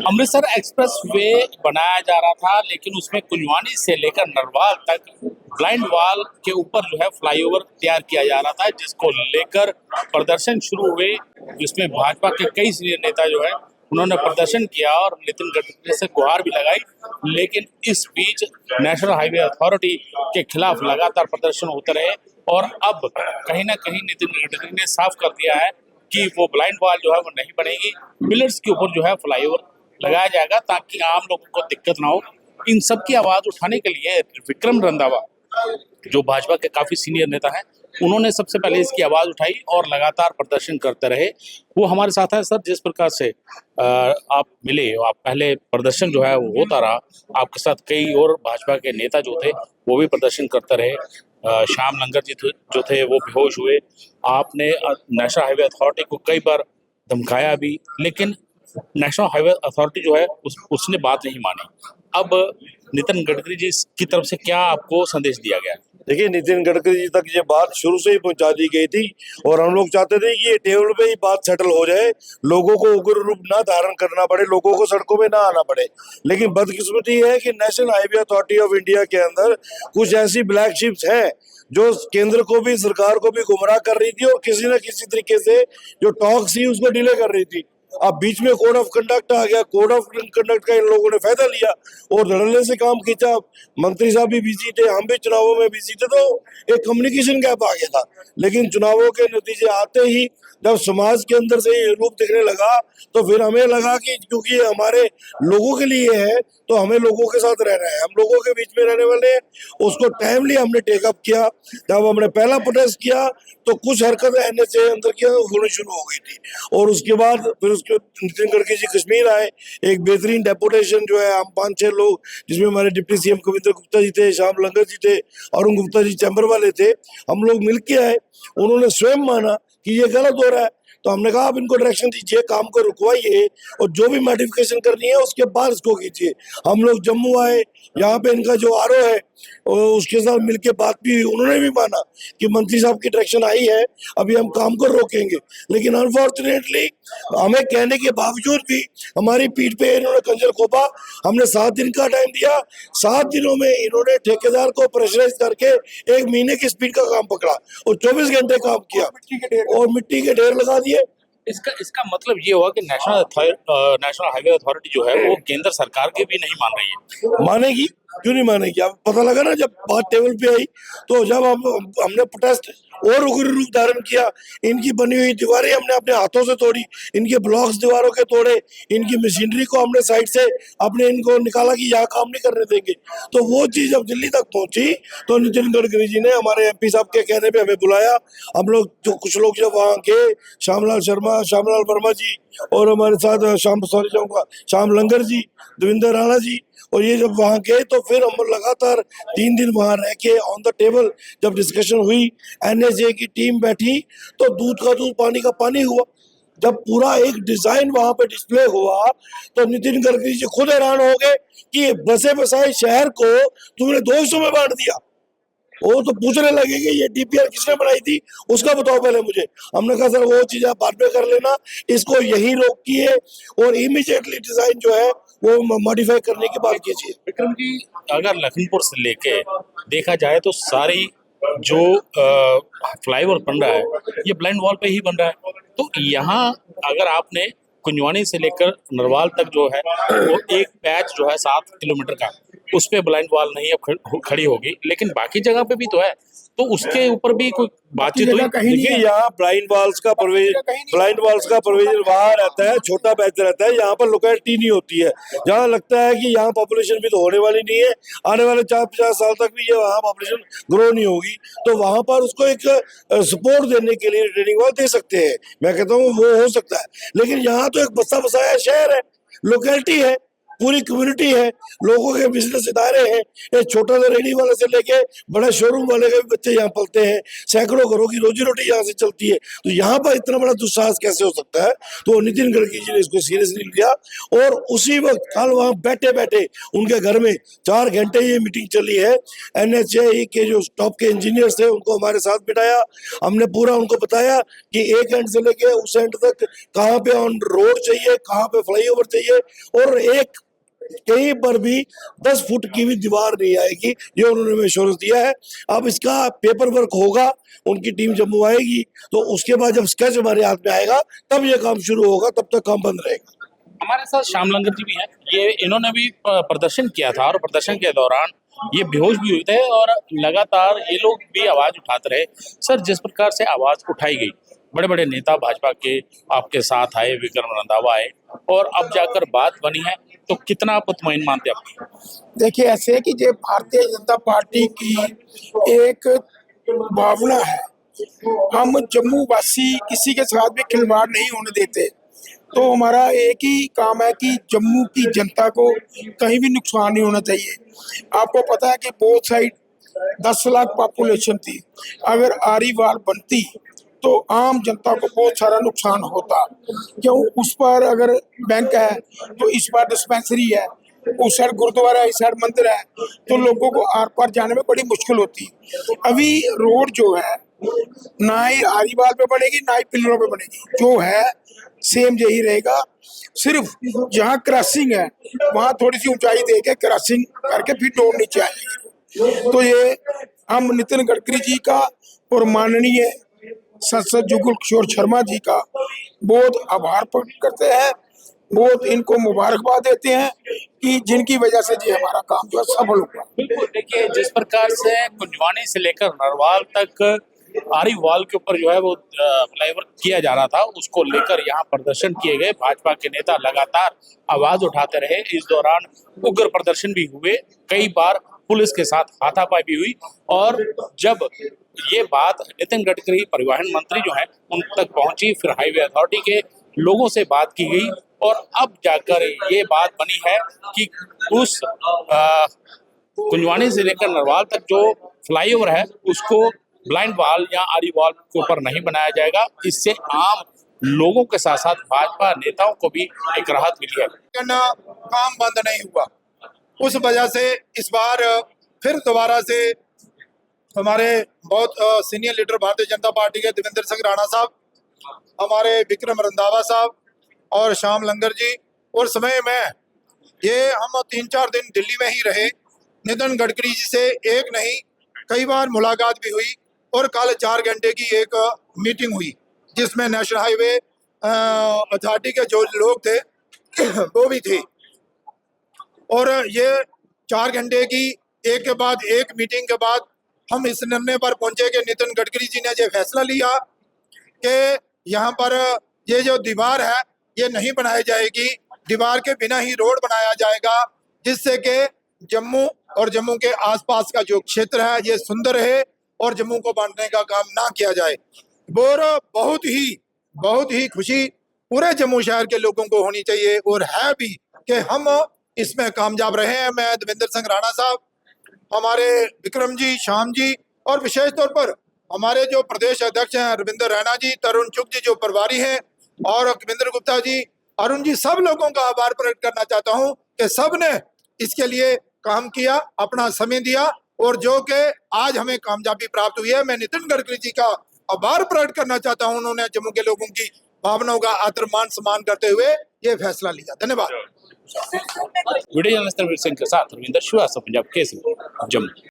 Amritsar express way बनाया जा रहा था, लेकिन उसमें कुंजवानी से लेकर नरवाल तक ब्लाइंड वॉल के ऊपर जो है फ्लाईओवर तैयार किया जा रहा था, जिसको लेकर प्रदर्शन शुरू हुए, जिसमें भाजपा के कई सीनियर नेता जो है उन्होंने प्रदर्शन किया और नितिन गडकरी से गुहार भी लगाई। लेकिन इस बीच नेशनल हाईवे अथॉरिटी के खिलाफ लगातार प्रदर्शन होते रहे और अब कहीं ना कहीं नितिन गडकरी ने साफ कर दिया है कि वो ब्लाइंड वॉल जो है वो नहीं बनेगी, पिलर्स के ऊपर जो है फ्लाईओवर लगाया जाएगा ताकि आम लोगों को दिक्कत ना हो। इन सब की आवाज उठाने के लिए विक्रम रंधावा, जो भाजपा के काफी सीनियर नेता हैं, उन्होंने सबसे पहले इसकी आवाज उठाई और लगातार प्रदर्शन करते रहे। वो हमारे साथ है। सर, जिस प्रकार से आप मिले, आप पहले प्रदर्शन जो है वो होता रहा, आपके साथ कई और भाजपा के नेता जो थे वो भी प्रदर्शन करते रहे। श्याम लंगर जी जो थे वो बेहोश हुए। आपने नेशनल हाईवे अथॉरिटी को कई बार धमकाया भी, लेकिन नेशनल हाईवे अथॉरिटी जो है उसने बात नहीं मानी। अब नितिन गडकरी जी की तरफ से क्या आपको संदेश दिया गया? देखिए, नितिन गडकरी जी तक ये बात शुरू से ही पहुंचा दी गई थी और हम लोग चाहते थे कि ये टेबल पे ही बात सेटल हो जाए, लोगों को उग्र रूप ना धारण करना पड़े, लोगों को सड़कों में ना आना पड़े। लेकिन बदकिस्मती है कि national highway authority of India के अंदर कुछ ऐसी ब्लैक शिप्स हैं जो केंद्र को भी, सरकार को भी गुमराह कर रही थी और किसी न किसी तरीके से जो टॉक्स थी उसको डिले कर रही थी। अब बीच में कोड ऑफ कंडक्ट आ गया, कोड ऑफ कंडक्ट का इन लोगों ने फायदा लिया और धड़ल्ले से काम खींचा। मंत्री साहब भी बिजी थे, हम भी चुनावों में बिजी थे, तो एक कम्युनिकेशन गैप आ गया था। लेकिन चुनावों के नतीजे आते ही जब समाज के अंदर से ये रूप दिखने लगा तो फिर हमें लगा कि क्योंकि ये हमारे लोगों के लिए है तो हमें लोगों के साथ रहना है, हम लोगों के बीच में रहने वाले हैं। उसको टाइमली हमने टेकअप किया। जब हमने पहला प्रोटेस्ट किया तो कुछ हरकतें एनएचए अंदर की होनी शुरू हो गई थी और उसके बाद फिर उसके नितिन गडकरी जी कश्मीर आए। एक बेहतरीन डेपुटेशन जो है, हम 5-6 लोग, जिसमें हमारे डिप्टी सीएम कविंद्र गुप्ता जी थे, श्याम लंगर जी थे, अरुण गुप्ता जी चैम्बर वाले थे, हम लोग मिलके आए। उन्होंने स्वयं माना कि ये गलत हो रहा है, तो हमने कहा आप इनको डायरेक्शन दीजिए, काम को रुकवाइए और जो भी मॉडिफिकेशन करनी है उसके बाद इसको कीजिए। हम लोग जम्मू आए, यहाँ पे इनका जो आरओ है उसके साथ मिलके बात भी हुई। उन्होंने भी माना कि मंत्री साहब की डायरेक्शन आई है, अभी हम काम को रोकेंगे। लेकिन अनफॉर्चुनेटली हमें कहने के बावजूद भी हमारी पीठ पे इन्होंने खंजर खोपा। हमने 7 दिन का टाइम दिया, 7 दिनों में इन्होंने ठेकेदार को प्रेशराइज करके 1 महीने की स्पीड का काम पकड़ा और 24 घंटे काम किया और मिट्टी के ढेर लगा दिए। इसका मतलब ये हुआ कि नेशनल हाईवे अथॉरिटी जो है वो केंद्र सरकार के भी नहीं मान रही है। मानेगी क्यों नहीं मानेगी? अब पता लगा ना जब बात टेबल पे आई, तो जब हमने प्रोटेस्ट और उग्र रूप धारण किया, इनकी बनी हुई दीवारें हमने अपने हाथों से तोड़ी, इनके ब्लॉक्स दीवारों के तोड़े, इनकी मशीनरी को हमने साइड से अपने इनको निकाला कि यहाँ काम नहीं करने देंगे। तो वो चीज जब दिल्ली तक पहुंची तो नितिन गडकरी जी ने हमारे एमपी साहब के कहने पे हमें बुलाया। हम लोग जो कुछ लोग जब वहाँ गए, श्यामलाल वर्मा जी और हमारे साथ श्याम लंगर जी, देवेंद्र राणा जी, और ये जब वहाँ गए तो फिर हम लगातार 3 दिन वहाँ रह के ऑन द टेबल जब डिस्कशन हुई, एनएचए की टीम बैठी, तो दूध का दूध पानी का पानी हुआ। जब पूरा एक डिजाइन वहां पे डिस्प्ले हुआ तो नितिन गडकरी जी खुद हैरान हो गए कि बसे बसाए शहर को तुमने 2 हिस्सों में बांट दिया। वो तो पूछने लगे कि ये डीपीआर किसने बनाई थी, उसका बताओ पहले मुझे। हमने कहा सर वो चीज आप बाद में कर लेना, इसको यही रोकिए और इमीडिएटली डिजाइन जो है वो मॉडिफाई करने की बात कीजिए। विक्रम जी, अगर लखनपुर से लेके देखा जाए तो सारी जो फ्लाईओवर बन रहा है ये ब्लाइंड वॉल पे ही बन रहा है। तो यहाँ अगर आपने कुंजवानी से लेकर नरवाल तक जो है वो एक पैच जो है 7 किलोमीटर का, उस पे ब्लाइंड वॉल नहीं अब खड़ी होगी, लेकिन बाकी जगह पे भी तो है, तो उसके ऊपर भी कोई बातचीत हुई? देखिए, यहाँ ब्लाइंड वॉल्स का प्रोविजन वहाँ रहता है, छोटा पैच रहता है, यहाँ पर लोकेलिटी नहीं होती है। जहाँ लगता है कि यहाँ पॉपुलेशन भी तो होने वाली नहीं है, आने वाले 4-50 साल तक भी ये वहाँ पॉपुलेशन ग्रो नहीं होगी, तो वहाँ पर उसको एक सपोर्ट देने के लिए रिटेनिंग वॉल दे सकते हैं। मैं कहता हूँ वो हो सकता है, लेकिन यहाँ तो एक बसा बसाया शहर है, लोकेलिटी है, पूरी कम्युनिटी है, लोगों के बिजनेस इदारे हैं, ये छोटा सा रेडी वाले से लेके बड़ा शोरूम वाले के भी बच्चे यहाँ पलते हैं, सैकड़ों घरों की रोजी रोटी यहाँ से चलती है। तो यहाँ पर इतना बड़ा दुस्साहस कैसे हो सकता है? तो नितिन गडकरी जी ने इसको सीरियसली लिया और उसी वक्त कल वहाँ बैठे बैठे उनके घर में 4 घंटे ये मीटिंग चली है। NHAI के जो टॉप के इंजीनियर्स थे उनको हमारे साथ बिठाया, हमने पूरा उनको बताया कि एक एंड से लेके उस एंड तक कहाँ पे ऑन रोड चाहिए, कहाँ पे फ्लाईओवर चाहिए, और एक कहीं पर भी 10 फुट की भी दीवार नहीं आएगी, ये उन्होंने एश्योरेंस दिया है। अब इसका पेपर वर्क होगा, उनकी टीम जम्मू आएगी तो उसके बाद जब स्केच हमारे हाथ में आएगा तब ये काम शुरू होगा, तब तक काम बंद रहेगा। हमारे साथ श्याम लंगर जी भी हैं, ये इन्होंने भी प्रदर्शन किया था और प्रदर्शन के दौरान ये बेहोश भी हुए थे और लगातार ये लोग भी आवाज उठाते रहे। सर, जिस प्रकार से आवाज उठाई गई, बड़े बड़े नेता भाजपा के आपके साथ आए, विक्रम रंधावा आए और अब जाकर बात बनी है, तो कितना आप मुतमईन मानते हैं? देखिए, ऐसे है कि जो भारतीय जनता पार्टी की एक भावना है, हम जम्मू वासी किसी के साथ भी खिलवाड़ नहीं होने देते। तो हमारा एक ही काम है कि जम्मू की जनता को कहीं भी नुकसान नहीं होना चाहिए। आपको पता है कि बोथ साइड 10 लाख पॉपुलेशन थी, अगर आरी वाल बनती तो आम जनता को बहुत सारा नुकसान होता। क्यों? उस पर अगर बैंक है तो इस पर डिस्पेंसरी है, उस साइड गुरुद्वारा है, इस साइड मंदिर है, तो लोगों को आर पार जाने में बड़ी मुश्किल होती। अभी रोड जो है ना ही आरीवाल पे बनेगी ना ही पिलरों पे बनेगी, जो है सेम यही रहेगा। सिर्फ जहाँ क्रॉसिंग है वहाँ थोड़ी सी ऊंचाई दे के क्रॉसिंग करके फिर रोड नीचे आएगी। तो ये हम नितिन गडकरी जी का और माननीय सांसद जुगल किशोर शर्मा जी का बहुत आभार प्रकट करते हैं, बहुत इनको मुबारकबाद देते हैं कि जिनकी वजह से जी हमारा काम जो है सफल हुआ। बिल्कुल, देखिए जिस प्रकार से कुंजवानी से लेकर नरवाल तक आरी वाल के ऊपर जो है वो फ्लाईओवर किया जा रहा था, उसको लेकर यहाँ प्रदर्शन किए गए। भाजपा के नेता लगातार आवाज उठाते रहे, इस दौरान उग्र प्रदर्शन भी हुए, कई बार पुलिस के साथ हाथापाई भी हुई और जब ये बात नितिन गडकरी परिवहन मंत्री जो हैं उन तक पहुंची, फिर हाईवे अथॉरिटी के लोगों से बात की गई और अब जाकर ये बात बनी है कि उस कुंजवानी से लेकर नरवाल तक जो फ्लाईओवर है उसको ब्लाइंड वॉल या आरी वॉल के ऊपर नहीं बनाया जाएगा। इससे आम लोगों के साथ साथ भाजपा नेताओं को भी एक राहत मिली है। लेकिन काम बंद नहीं हुआ, उस वजह से इस बार फिर दोबारा से हमारे बहुत senior leader Bharatiya Janata party के देवेंद्र सिंह राणा साहब, हमारे विक्रम रंधावा साहब और श्याम लंगर जी और समय में ये हम 3-4 दिन दिल्ली में ही रहे। नितिन गडकरी जी से एक नहीं कई बार मुलाकात भी हुई और कल 4 घंटे की एक मीटिंग हुई जिसमें नेशनल हाईवे अथॉरिटी के जो लोग थे वो भी थे। और ये 4 घंटे की एक के बाद एक मीटिंग के बाद हम इस निर्णय पर पहुंचे कि नितिन गडकरी जी ने ये फैसला लिया कि यहाँ पर ये जो दीवार है ये नहीं बनाई जाएगी, दीवार के बिना ही रोड बनाया जाएगा, जिससे कि जम्मू और जम्मू के आसपास का जो क्षेत्र है ये सुंदर है और जम्मू को बांटने का काम ना किया जाए। और बहुत ही खुशी पूरे जम्मू शहर के लोगों को होनी चाहिए और है भी कि हम इसमें कामयाब रहे हैं। मैं देवेंद्र सिंह राणा साहब, हमारे विक्रम जी, श्याम जी और विशेष तौर पर हमारे जो प्रदेश अध्यक्ष हैं रविंद्र रैना जी, तरुण चुग जी जो प्रभारी हैं और कविंद्र गुप्ता जी, अरुण जी, सब लोगों का आभार प्रकट करना चाहता हूं कि सब ने इसके लिए काम किया, अपना समय दिया और जो कि आज हमें कामयाबी प्राप्त हुई है। मैं नितिन गडकरी जी का आभार प्रकट करना चाहता हूं, उन्होंने जम्मू के लोगों की भावनाओं का आदर मान सम्मान करते हुए ये फैसला लिया। धन्यवाद। वीडियो जर्नलिस्ट रविंद्र सिंह के साथ रविंद्र श्रीवास्तव, पंजाब केसरी, जम्मू।